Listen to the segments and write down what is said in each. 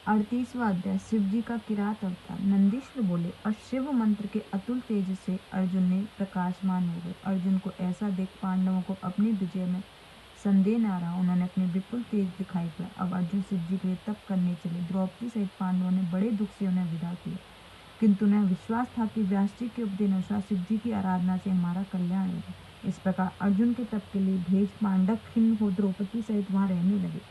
38वां अध्याय शिव जी का किरात अवतार। नंदीश्वर बोले और शिव मंत्र के अतुल तेज से अर्जुन ने प्रकाशमान हो गए। अर्जुन को ऐसा देख पांडवों को अपनी विजय में संदेह न रहा। उन्होंने अपने विपुल तेज दिखाई पड़ा। अब अर्जुन शिव जी के लिए तप करने चले। द्रौपदी सहित पांडवों ने बड़े दुख से उन्हें विदा किया, किंतु उन्हें विश्वास था कि व्यास जी के उपदेश अनुसार शिव जी की आराधना से हमारा कल्याण होगा। इस प्रकार अर्जुन के तप के लिए भेज पांडव खिन्न हो द्रौपदी सहित वहां रहने लगे।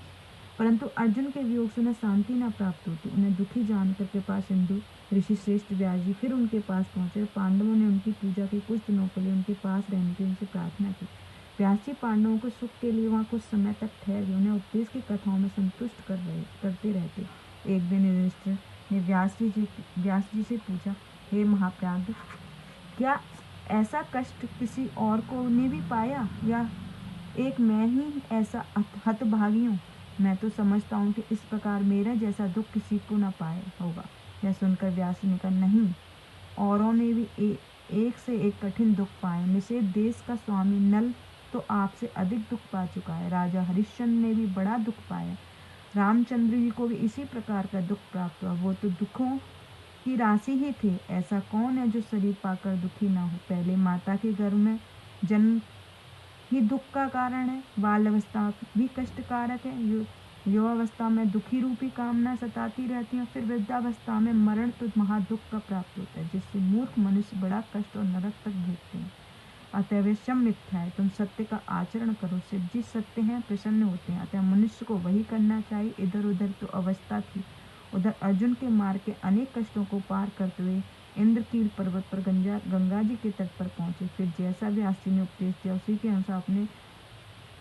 परंतु अर्जुन के वियोग से उन्हें शांति न प्राप्त होती। उन्हें दुखी जानकर कृपा सिंधु ऋषि श्रेष्ठ व्यास जी फिर उनके पास पहुंचे। पांडवों ने उनकी पूजा की। कुछ दिनों के लिए उनके पास रहने की उनसे प्रार्थना की। व्यास जी पांडवों को सुख के लिए वहां कुछ समय तक ठहर गए। उन्हें उपदेश की कथाओं में संतुष्ट करते रहते। एक दिन युधिष्ठिर ने व्यास जी से पूछा, हे महाप्राज्ञ, क्या ऐसा कष्ट किसी और को ने भी पाया या एक मैं ही ऐसा हतभागी हूँ? मैं तो समझता हूँ कि इस प्रकार मेरा जैसा दुख किसी को न पाया होगा। यह सुनकर व्यास जी ने कहा, नहीं, औरों ने भी एक से एक कठिन दुख पाए। निषेध देश का स्वामी नल तो आपसे अधिक दुख पा चुका है। राजा हरिश्चंद्र ने भी बड़ा दुख पाया। रामचंद्र जी को भी इसी प्रकार का दुख प्राप्त हुआ। वो तो दुखों की राशि ही थे। ऐसा कौन है जो शरीर पाकर दुखी न हो? पहले माता के गर्भ में जन्म ही दुख का कारण है। बाल अवस्था भी कष्टकारक है। युवावस्था में दुखी रूपी कामना सताती रहती है। फिर वृद्धावस्था में मरण तो महादुख का प्राप्त होता है, जिससे मूर्ख मनुष्य बड़ा कष्ट और नरक तक भोगते हैं। अतः वे सब मिथ्या है। तुम सत्य का आचरण करो। शिव जी सत्य हैं, प्रसन्न होते हैं। अतः मनुष्य को वही करना चाहिए। इधर उधर तो अवस्था थी। उधर अर्जुन के मार्ग के अनेक कष्टों को पार करते हुए इंद्रकील पर्वत पर गंगा जी के तट पर पहुंचे। फिर जैसा व्यास जी ने उपदेश दिया उसी के अनुसार अपने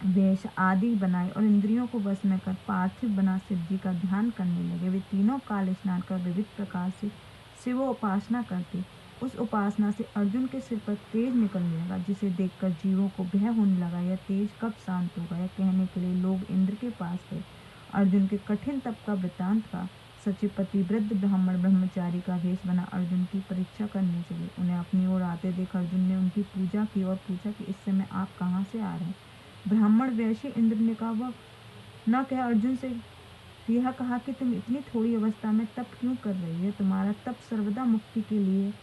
वेश आदि बनाए और इंद्रियों को वश में कर पार्थिव बना शिव जी का ध्यान करने लगे। वे तीनों काल स्नान कर विविध प्रकार से शिव उपासना करते। उस उपासना से अर्जुन के सिर पर तेज निकलने लगा, जिसे देखकर जीवों को भय होने लगा। यह तेज कब शांत होगा, यह कहने के लिए लोग इंद्र के पास गए। अर्जुन के कठिन तप का वृत्तांत का सचिपति वृद्ध ब्राह्मण ब्रह्मचारी का वेश बना अर्जुन की परीक्षा करने चले। उन्हें अपनी ओर आते देख अर्जुन ने उनकी पूजा की और पूछा कि इस समय आप कहाँ से आ रहे हैं? ब्राह्मण वैश्य इंद्र ने कहा, वह न कह अर्जुन से यह कहा कि तुम इतनी थोड़ी अवस्था में तप क्यों कर रही है? तुम्हारा तप सर्वदा मुक्ति के लिए,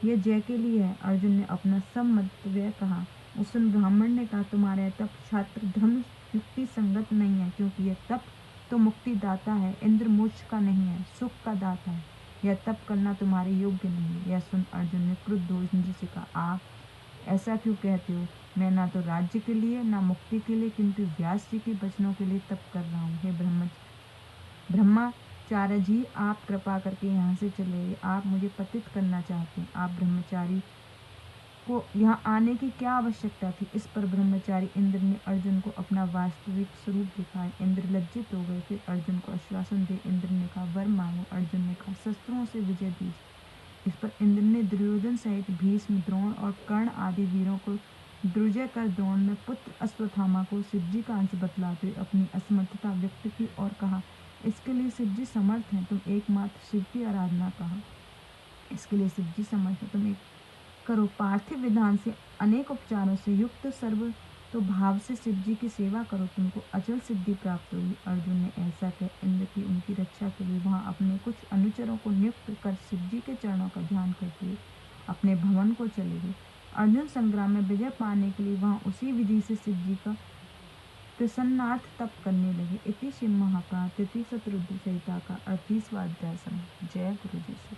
यह जय के लिए है। अर्जुन ने अपना सब मंतव्य कहा। उस समय ब्राह्मण ने कहा, तुम्हारा यह तप छात्र धर्म युक्ति संगत नहीं है, क्योंकि यह तप तो मुक्ति दाता है, इंद्र मोक्ष का नहीं है, सुख का दाता है। यह तप करना तुम्हारे योग्य नहीं है। यह सुन अर्जुन ने क्रुद्ध हो इंद्र से कहा, आप ऐसा क्यों कहते हो? मैं ना तो राज्य के लिए ना मुक्ति के लिए, किंतु व्यास जी के वचनों के लिए तप कर रहा हूँ। हे ब्रह्मचार्य जी, आप कृपा करके यहाँ से चले। आप मुझे पतित करना चाहते हैं। आप ब्रह्मचारी को यहाँ आने की क्या आवश्यकता थी? इस पर ब्रह्मचारी इंद्र ने अर्जुन को अपना वास्तविक स्वरूप दिखाया। इंद्र लज्जित हो गए। फिर अर्जुन को आश्वासन दे इंद्र ने कहा, वर मांगो। अर्जुन ने कहा, शस्त्रों से विजय दीजिए। इस पर इंद्र ने दुर्योधन सहित भीष्म, द्रोण और कर्ण आदि वीरों को दुर्जय कर द्रोण में पुत्र अश्वत्थामा को शिव जी का अंश बतलाते हुए अपनी असमर्थता व्यक्त की और कहा, इसके लिए शिव जी समर्थ हैं। तुम एकमात्र शिव की आराधना कहा, इसके लिए शिव जी समर्थ है। तुम एक करो। पार्थिव विधान से अनेक उपचारों से युक्त सर्व तो भाव से शिव जी की सेवा करो, तुमको अचल सिद्धि प्राप्त होगी। अर्जुन ने ऐसा कह इंद्र की उनकी रक्षा के लिए वहां अपने कुछ अनुचरों को नियुक्त कर शिव जी के चरणों का ध्यान करते हुए अपने भवन को चले गए। अर्जुन संग्राम में विजय पाने के लिए वहां उसी विधि से शिव जी का प्रसन्नार्थ तप करने लगे। इति शिव महापुराण तृतीय शतरुद्र संहिता का 38वां अध्याय समाप्त। जय गुरु जी।